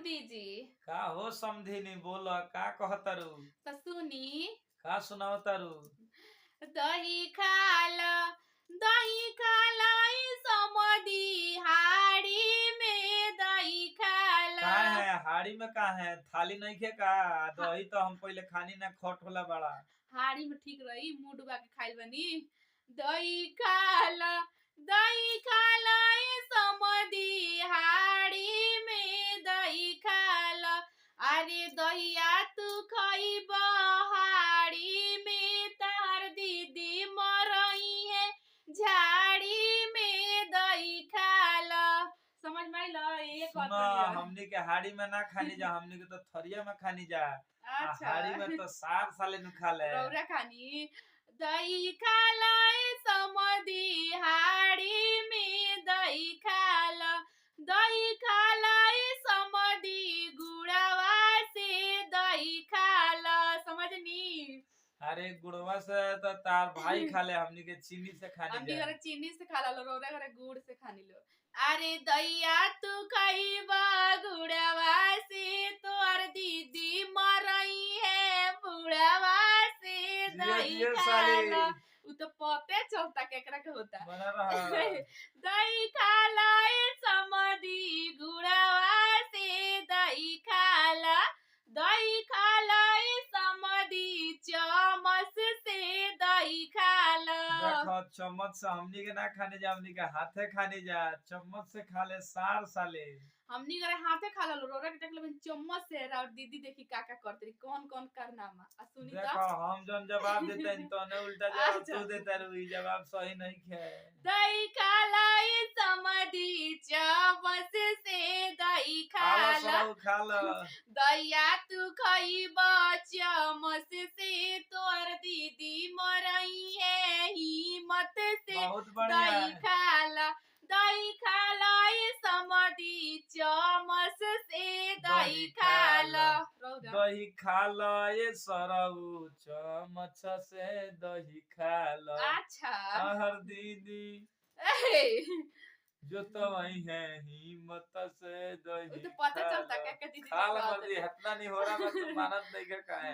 समधी जी। का हो समधिनी बोल का कहतारू। तो सुनी। का सुनावतारू। दही खाल दही खाल ई समधी हाड़ी में दही खाल। का है हाड़ी में का है थाली नहीं खे का दही तो हम पहले खानी ना खट होला बड़ा। हाड़ी में ठीक रही मुंह डुबा के खाइल बनी। दही खाल ई समधी हाड़ी में दही खाल। अरे दहिया तू खइब हाड़ी में तार दीदी मरई है झाड़ी में दही खाल। समझ में आइल ये सुनो कहत हमनी के हाड़ी में ना खानी जा हमनी के तो थरिया में खानी जा। अच्छा हाड़ी में तो सार साले नु खा ले। रौरा खानी। दही खाल ई समधी हाड़ी में दही खाल। दही खाल ई समधी गुड़वा से दही खाल। समझनी। अरे गुड़वा से तो तार भाई खा ले हमनी के चीनी से खानी हमनी जा। घरे चीनी से खा लो रौरा घरे गुड़ से खानी लो। अरे दैया तू खइबा गुड़वा से तोर दीदी मरई है बुढ़वा से जियो दही जियो खाल। साली उ तो पते चलता केकरा के होता। बना रहा। दही खाल ई समधी गुड़वा से दही खाल। दही खाल ई समधी चमच से दही खाल। देखो चम्मच से हमनी के ना खाने जा हमनी के हाथे खानी जा चम्मच से खा ले सार साले। हमनी घरे हाथे खा लो रोरा के देखले चम्मच से और दीदी देखी का करतरी कौन कौन कारनामा आ सुनी देखो हम जन जवाब देते हैं तो ने उल्टा जवाब अच्छा। तू देता रही जवाब सही नहीं है। दही खाला ई समधी चमच से दही खा लो खाला। सब खा लो। दैया तू खइब चमच से तोर दीदी मरई है हिम्मत से बहुत बढ़िया दही है। खाला। दही खाला ई समधी चमच से दही खाला। दही खा लो ये सरऊ चम्मच से दही खा लो। अच्छा हर दीदी जो तो वही है हिम्मत से वो दही तो पता खा चलता लो। क्या दीदी खा लो का मर्दी हतना नहीं हो रहा मैं तो मानत नहीं का है।